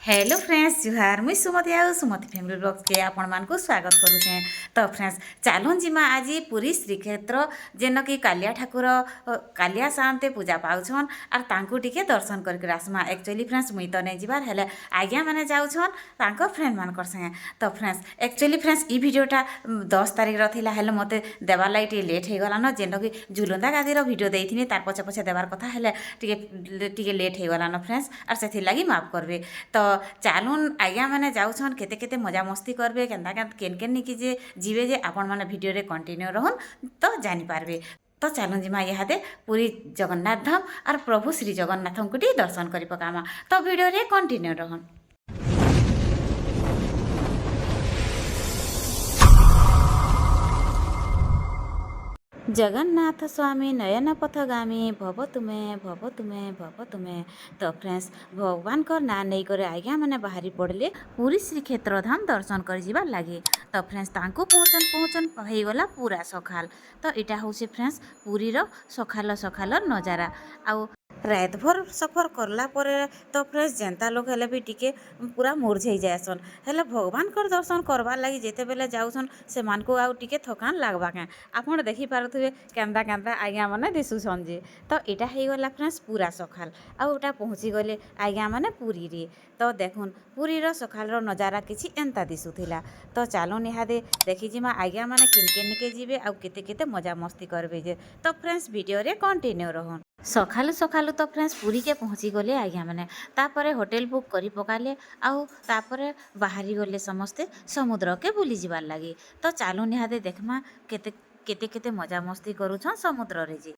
Hello friends जुहार मुई सुमति आउ सुमति family blogs के आपण मान को स्वागत करुचे। तो फ्रेंड्स चलून जिमा आज पुरी श्रीक्षेत्र जेन कि कालिया ठाकुर कालिया सामते पूजा पाउछन आर तांकु टिके दर्शन करके आसमा। एक्चुअली फ्रेंड्स मुई तो नहीं जीवार हेले आज्ञा माने जाउछन तांको फ्रेंड मानकर संगे। तो फ्रेंड्स एक्चुअली फ्रेंड्स ई वीडियोटा 10 तारिख रथिला हेले मते देवार लागी टिके लेट हे गलान जेन कि झुलंदा गादी रो वीडियो देइथिनी तार पछे पछे देवार कथा हेले टिके लेट हे गलान फ्रेंड्स आर सेथि लागि माफ करबे। तो चालून आज्ञा मैंने जाऊन केते केते मजा मस्ती करबे केन्दा केन केन निकी जे जीवे जे आपण मैंने वीडियो रे कंटिन्यू रहन तो जानी पारबे। तो चलून जिमा इहादे पूरी जगन्नाथ धाम और प्रभु श्री जगन्नाथ को दर्शन कर पकामा। तो वीडियो रे कंटिन्यू रहन। जगन्नाथ स्वामी नयन पथगामी भव तुमे भव तुमे भव तुमे। तो फ्रेंड्स भगवान को ना नहीं करे आज्ञा मैंने बाहरी पड़े पूरी श्रीक्षेत्र धाम दर्शन कर जीवार लगे। तो फ्रेंड्स तांको पहुँचन पहुँचन होगला पूरा सखाल। तो यहाँ हूँ फ्रेंड्स पुरी सखाल सखाल नजारा आउ रात भर सफर करला परे तो फ्रेंड्स जेंता लोग हेले भी टिके पूरा मुरझे जाएसन हेले भगवान कर दर्शन करवार लगी जेते बेले जाऊसन से मान को आउ टिके थकान लागबा के आपण देखि पारुथबे केंदा केंदा आज्ञा माने दिसुसन जे। तो एटा हे गला फ्रेंड्स पूरा सखाल आउ एटा पहुँची गले आज्ञा माने पुरी रे। तो देखुन पुरी रो सखाल रो नजारा किछि एंता दिसुथिला। तो चालो निहादे देखि जिमा आज्ञा माने किनके निके जीवे आउ केते केते मजा मस्ती करबे जे। तो फ्रेंड्स वीडियो रे कंटिन्यू रहन। सखालु सखालु तो फ्रेंड्स पुरी के पहुँची गले आज्ञा मैंने तापरे होटेल बुक करी पकाले आउ तापरे बाहरी गले समस्ते समुद्र के बुली जीवार लगी। तो चालू निहादे देखमा केते केते केते मजा मस्ती करूछन समुद्र रे जी।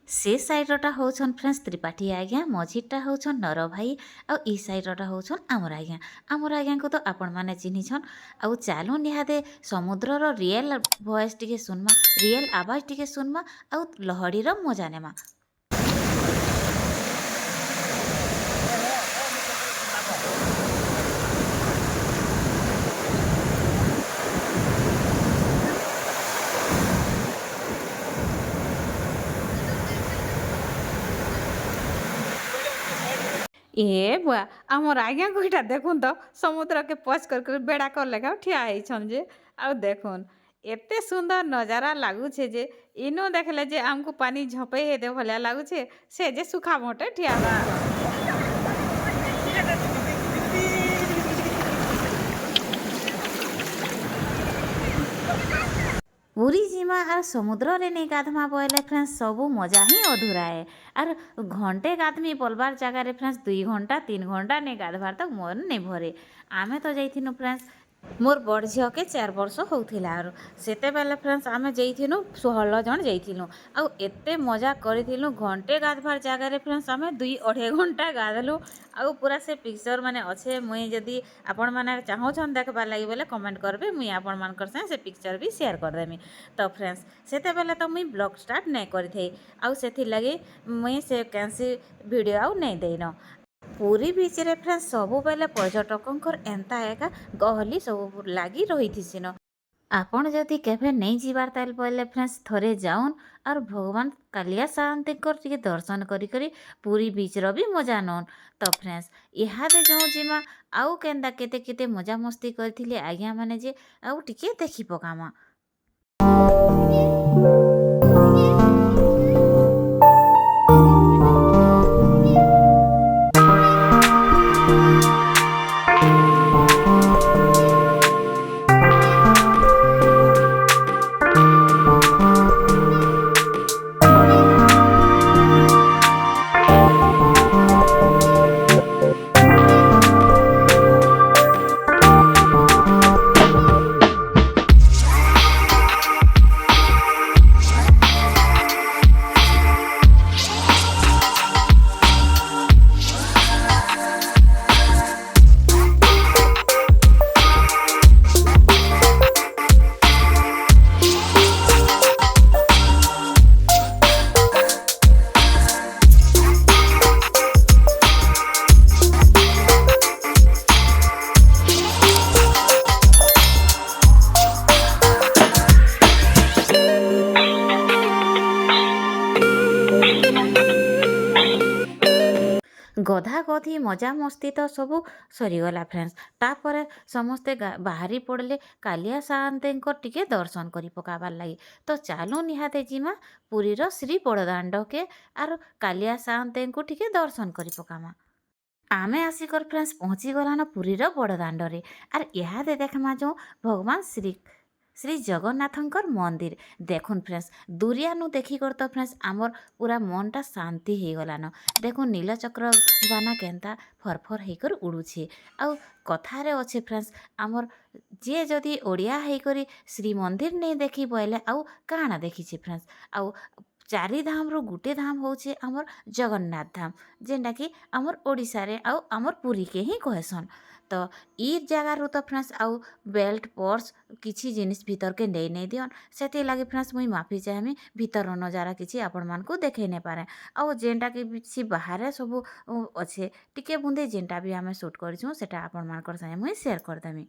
से साइडटा होछन फ्रेंड्स त्रिपाठी आज्ञा मझीटा होछन नर भाई आउ ई साइडटा होछन आमर आज्ञा को तो आपण माने चिन्हिछन। आउ चालू निहादे समुद्र रो रियल वॉइस टिके सुनमा रियल आवाज टिके सुनमा आउ लहड़ी रो मजा नेमा। ए बुआ आमर आज्ञा को इटा देखुन तो समुद्र के पच कर बेड़ा कर लेगा ठिया होइछन जे। आउ देखुन एते सुंदर नजारा लागुछे जे इनो देखले जे हमको पानी झपे हे दे भलिया लागुछे से जे सुखा मोटे ठिया होइछन। पुरी जिमा आर समुद्र रे नहीं गाधमा बोले फ्रेंड्स सबू मजा ही अधूरा है। आर घंटे गाधमी बोलबार जगह रे फ्रेंड्स 2 घंटा 3 घंटा नहीं गाधबार तक मन नहीं भरे। आमे तो जाइथिनु फ्रेंड्स मोर बड़ झील के 4 वर्ष होउथिला आरो सेते बेले फ्रेंड्स आमे जाइथिनु 16 जन जाइथिनु आउ एते मजा करिथिनु घंटे गाधबार जगह रे फ्रेंड्स आमे 2-2.5 घंटा गाधलु। आउ पूरा से पिक्चर माने अच्छे मुई जदी आपण माने चाहोछन देखबार लागि बोले कमेंट करबे मुई आपण मानकर से पिक्चर भी शेयर कर देमी। तो फ्रेंड्स सेते बेले तो मुई ब्लॉग स्टार्ट नहीं करिथई आउ सेथि लागि मुई से कैंसी वीडियो आउ नहीं देइनो। पूरी बीच रे फ्रेंड्स सबु बेले पर्यटकंकर एंता एका गहली सब लगी रही थी। आपण जदि केभे नहीं जीवार ताल बोले फ्रेंड्स थरे जाउन और भगवान कालिया शांति टिके दर्शन करी करी पूरी बीच रो भी मजा नौन। तो फ्रेंड्स इहादे जो जिमा आउ केंदा केते केते मजा मस्ती करथिले आज्ञा माने जे आउ टिके देखि पकामा। ଗଧା ଗଧି ମଜାମସ୍ତି ତ ସବୁ ସରିଗଲା ଫ୍ରେଣ୍ଡସ୍। ତାପରେ ସମସ୍ତେ ବାହାରି ପଡ଼ିଲେ କାଳିଆ ସାଆନ୍ତେଙ୍କର ଟିକେ ଦର୍ଶନ କରି ପକାବାର୍ ଲାଗି। ତ ଚାଲୁ ନିହାତି ଯିମା ପୁରୀର ଶ୍ରୀ ବଡ଼ଦାଣ୍ଡକେ ଆର୍ କାଳିଆ ସାଆନ୍ତେଙ୍କୁ ଟିକେ ଦର୍ଶନ କରି ପକାମା। ଆମେ ଆସିକର ଫ୍ରେଣ୍ଡସ୍ ପହଞ୍ଚି ଗଲାନ ପୁରୀର ବଡ଼ଦାଣ୍ଡରେ। ଆର୍ ଇହାଦେ ଦେଖ୍ମା ଯେଉଁ ଭଗବାନ ଶ୍ରୀ ଜଗନ୍ନାଥଙ୍କର ମନ୍ଦିର। ଦେଖୁନ୍ ଫ୍ରେଣ୍ଡସ୍ ଦୁରିଆନୁ ଦେଖିକର ତ ଫ୍ରେଣ୍ଡସ୍ ଆମର୍ ପୁରା ମନଟା ଶାନ୍ତି ହେଇଗଲାନ। ଦେଖୁନ୍ ନୀଳଚକ୍ର ବାନା କେନ୍ତା ଫରଫର ହେଇକରି ଉଡ଼ୁଛେ। ଆଉ କଥାରେ ଅଛେ ଫ୍ରେଣ୍ଡସ୍ ଆମର୍ ଯିଏ ଯଦି ଓଡ଼ିଆ ହେଇକରି ଶ୍ରୀମନ୍ଦିର ନେଇ ଦେଖି ବଇଲେ ଆଉ କାଣା ଦେଖିଛେ ଫ୍ରେଣ୍ଡସ୍। ଆଉ ଚାରି ଧାମରୁ ଗୁଟେ ଧାମ ହଉଛେ ଆମର୍ ଜଗନ୍ନାଥ ଧାମ, ଯେନ୍ଟାକି ଆମର୍ ଓଡ଼ିଶାରେ ଆଉ ଆମର୍ ପୁରୀକେ ହିଁ କହେସନ୍। ତ ଇ ଜାଗାରୁ ତ ଫ୍ରେଣ୍ଡସ୍ ଆଉ ବେଲ୍ଟ ପର୍ସ କିଛି ଜିନିଷ ଭିତରକେ ନେଇ ଦିଅନ୍। ସେଥିର୍ଲାଗି ଫ୍ରେଣ୍ଡସ୍ ମୁଇଁ ମାଫି ଚାହିଁମି ଭିତର ନଜାରା କିଛି ଆପଣମାନଙ୍କୁ ଦେଖେଇ ନାଇଁ ପାରେ। ଆଉ ଯେନ୍ଟାକି କିଛି ବାହାରେ ସବୁ ଅଛେ ଟିକେ ବୁନ୍ଦେ ଯେନ୍ଟା ବି ଆମେ ସୁଟ୍ କରିଛୁଁ ସେଟା ଆପଣମାନଙ୍କର ସାଙ୍ଗେ ମୁଇଁ ସେୟାର କରିଦେମି।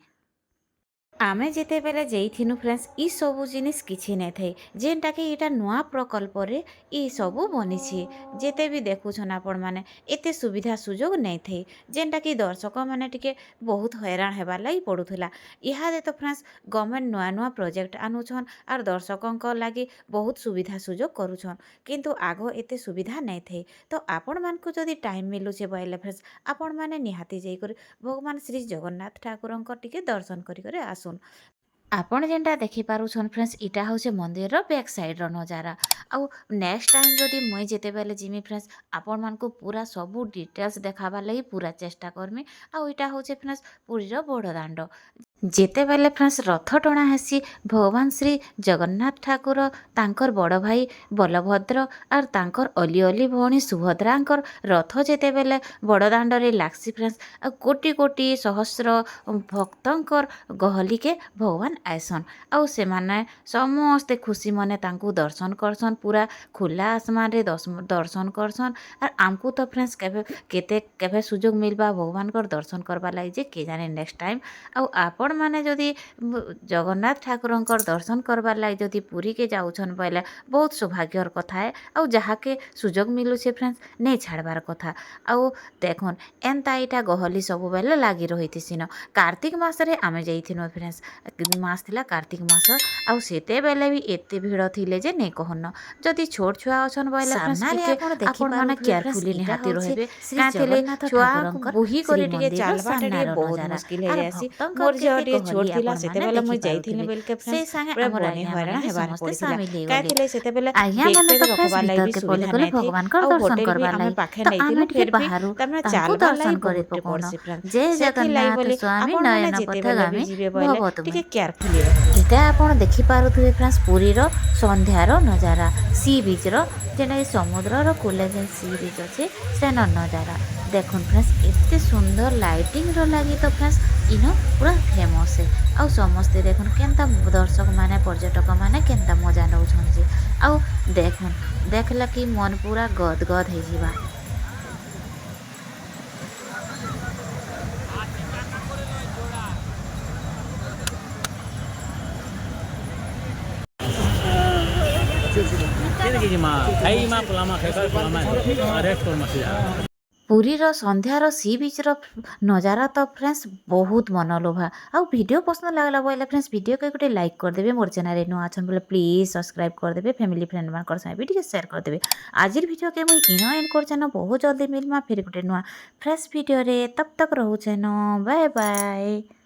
ଆମେ ଯେତେବେଲେ ଯାଇଥିନୁ ଫ୍ରେଣ୍ଡସ୍ ଇ ସବୁ ଜିନିଷ କିଛି ନାଇଁ ଥାଇ, ଯେନ୍ଟାକି ଇଟା ନୂଆ ପ୍ରକଳ୍ପରେ ଇ ସବୁ ବନିଛେ। ଯେତେ ବି ଦେଖୁଛନ୍ ଆପଣମାନେ ଏତେ ସୁବିଧା ସୁଯୋଗ ନାଇଁ ଥାଇ, ଯେନ୍ଟାକି ଦର୍ଶକମାନେ ଟିକେ ବହୁତ ହଇରାଣ ହେବାର୍ ଲାଗି ପଡ଼ୁଥିଲା। ଇହାଦେ ତ ଫ୍ରେଣ୍ଡସ୍ ଗଭର୍ଣ୍ଣମେଣ୍ଟ ନୂଆ ନୂଆ ପ୍ରୋଜେକ୍ଟ ଆନୁଛନ୍ ଆର୍ ଦର୍ଶକଙ୍କ ଲାଗି ବହୁତ ସୁବିଧା ସୁଯୋଗ କରୁଛନ୍। କିନ୍ତୁ ଆଗ ଏତେ ସୁବିଧା ନାଇଁ ଥାଇ। ତ ଆପଣମାନଙ୍କୁ ଯଦି ଟାଇମ୍ ମିଲୁଛେ ବଇଲେ ଫ୍ରେଣ୍ଡସ୍ ଆପଣମାନେ ନିହାତି ଯାଇକରି ଭଗବାନ ଶ୍ରୀ ଜଗନ୍ନାଥ ଠାକୁରଙ୍କ ଟିକେ ଦର୍ଶନ କରିକରି ଆସୁନ୍। ଆପଣ ଯେନ୍ଟା ଦେଖିପାରୁଛନ୍ ଫ୍ରେଣ୍ଡସ୍ ଇଟା ହଉଛେ ମନ୍ଦିରର ବ୍ୟାକ୍ ସାଇଡ଼୍ର ନଜାରା। ଆଉ ନେକ୍ସଟ ଟାଇମ୍ ଯଦି ମୁଇଁ ଯେତେବେଲେ ଯିମି ଫ୍ରେଣ୍ଡସ୍ ଆପଣମାନଙ୍କୁ ପୁରା ସବୁ ଡିଟେଲ୍ସ ଦେଖାବାର୍ ଲାଗି ପୁରା ଚେଷ୍ଟା କରମି। ଆଉ ଇଟା ହଉଛେ ଫ୍ରେଣ୍ଡସ୍ ପୁରୀର ବଡ଼ଦାଣ୍ଡ। ଯେତେବେଲେ ଫ୍ରେଣ୍ଡସ୍ ରଥ ଟଣା ହେସି ଭଗବାନ ଶ୍ରୀ ଜଗନ୍ନାଥ ଠାକୁର ତାଙ୍କର ବଡ଼ ଭାଇ ବଲଭଦ୍ର ଆର୍ ତାଙ୍କର ଅଲି ଅଲି ଭଉଣୀ ସୁଭଦ୍ରାଙ୍କର ରଥ ଯେତେବେଲେ ବଡ଼ଦାଣ୍ଡରେ ଲାଗ୍ସି ଫ୍ରେଣ୍ଡସ୍ ଆଉ କୋଟି କୋଟି ସହସ୍ର ଭକ୍ତଙ୍କର ଗହଲିକେ ଭଗବାନ ଆଏସନ୍। ଆଉ ସେମାନେ ସମସ୍ତେ ଖୁସି ମନେ ତାଙ୍କୁ ଦର୍ଶନ କରସନ୍, ପୁରା ଖୋଲା ଆସମାନରେ ଦର୍ଶନ କରସନ୍। ଆର୍ ଆମକୁ ତ ଫ୍ରେଣ୍ଡସ୍ କେବେ ସୁଯୋଗ ମିଲବା ଭଗବାନଙ୍କର ଦର୍ଶନ କରବାର୍ ଲାଗି ଯେ କେ ଜାନେ ନେକ୍ସଟ ଟାଇମ୍। ଆଉ ଆପଣମାନେ ଯଦି ଜଗନ୍ନାଥ ଠାକୁରଙ୍କର ଦର୍ଶନ କରବାର୍ ଲାଗି ଯଦି ପୁରୀକେ ଯାଉଛନ୍ ବଇଲେ ବହୁତ ସୌଭାଗ୍ୟର କଥା ଏ। ଆଉ ଯାହାକେ ସୁଯୋଗ ମିଲୁଛେ ଫ୍ରେଣ୍ଡସ୍ ନେଇ ଛାଡ଼ବାର କଥା। ଆଉ ଦେଖୁନ୍ ଏନ୍ତା ଇଟା ଗହଲି ସବୁବେଲେ ଲାଗି ରହିଥିସିନ। କାର୍ତ୍ତିକ ମାସରେ ଆମେ ଯାଇଥିନୁ ଫ୍ରେଣ୍ଡସ୍, ମାସ ଥିଲା କାର୍ତ୍ତିକ ମାସ। ଆଉ ସେତେବେଲେ ବି ଏତେ ଭିଡ଼ ଥିଲେ ଯେ ନେଇ କହନ। ଯଦି ଛୋଟ ଛୁଆ ଅଛନ୍ ବଇଲେ ଫ୍ରେଣ୍ଡସ୍ ଟିକେ ଆପଣମାନେ କେୟାରଫୁଲି ନିହାତି ରହିବେ। କାଁ ଥିଲେ ଛୁଆଙ୍କୁ ବୁହି କରି ଟିକେ ଚାଲବାଟା ଟିକେ ବହୁତ ମୁସ୍କିଲ ହେଇଯାଏସି। ମୋର୍ ଝିଅ ଟିକେ ଛୋଟ ଥିଲା ସେତେବେଲେ ମୁଇଁ ଯାଇଥିଲି ବେଲକେ ଫ୍ରେଣ୍ଡସ୍ ପୁରା ବନେ ହଇରାଣ ହେବାର ପଡ଼ିଥିଲା। କାଁ ଥିଲେ ସେତେବେଲେ ବେଗ ଫେଗ ରଖବାର୍ ଲାଗି ବି ସୁବିଧା ନାଇଁ ଥାଇ। ଆଉ ହୋଟେଲ ବି ଆମେ ପାଖେ ନେଇଥିଲୁ ଫିର୍ ବି ତାମାନେ ଚାଲବାର୍ ଲାଗି ବହୁତଟେ ପଡ଼ସି ଫ୍ରେଣ୍ଡସ୍। ସେଥିର୍ଲାଗି ବୋଲି ଆପଣମାନେ ଯେତେବେଲେ ବି ଯିବେ ବଇଲେ ଟିକେ କେୟାରଫୁଲି ରହିବେ। ଏଇଟା ଆପଣ ଦେଖିପାରୁଥିବେ ଫ୍ରେଣ୍ଡସ୍ ପୁରୀର ସନ୍ଧ୍ୟାର ନଜାରା ସି ବିଚ୍ର, ଯେନ୍ଟାକି ସମୁଦ୍ରର କୂଲେ ଯେନ୍ ସି ବିଚ୍ ଅଛେ ସେନ ନଜାରା। ଦେଖୁନ୍ ଫ୍ରେଣ୍ଡସ୍ ଏତେ ସୁନ୍ଦର ଲାଇଟିଂର ଲାଗି ତ ଫ୍ରେଣ୍ଡସ୍ ଇନ ପୁରା ଫେମସ୍ ଏ। ଆଉ ସମସ୍ତେ ଦେଖୁନ୍ କେନ୍ତା ଦର୍ଶକମାନେ ପର୍ଯ୍ୟଟକମାନେ କେନ୍ତା ମଜା ନଉଛନ୍ ଯେ। ଆଉ ଦେଖୁନ୍ ଦେଖ୍ଲେ କି ମନ ପୁରା ଗଦ ଗଦ ହେଇଯିବା। ପୁରୀର ସନ୍ଧ୍ୟାର ସି ବିଚ୍ର ନଜାରା ତ ଫ୍ରେଣ୍ଡସ୍ ବହୁତ ମନଲୋଭା। ଆଉ ଭିଡ଼ିଓ ପସନ୍ଦ ଲାଗଲା ବୋଇଲେ ଫ୍ରେଣ୍ଡସ୍ ଭିଡ଼ିଓକେ ଗୋଟେ ଲାଇକ୍ କରିଦେବେ। ମୋର୍ ଚ୍ୟାନେଲ୍ରେ ନୂଆ ଅଛନ୍ ବୋଲେ ପ୍ଲିଜ୍ ସବସ୍କ୍ରାଇବ୍ କରିଦେବେ। ଫ୍ୟାମିଲି ଫ୍ରେଣ୍ଡମାନଙ୍କର ସାଙ୍ଗେ ବି ଟିକେ ସେୟାର କରିଦେବେ। ଆଜିର ଭିଡ଼ିଓକେ ମୁଇଁ ଇନ ଏଣ୍ଡ କରୁଛେନ। ବହୁତ ଜଲ୍ଦି ମିଲ୍ମା ଫିର୍ ଗୋଟେ ନୂଆ ଫ୍ରେଶ୍ ଭିଡ଼ିଓରେ। ତବ୍ ତକ୍ ରହୁଛେନ। Bye bye.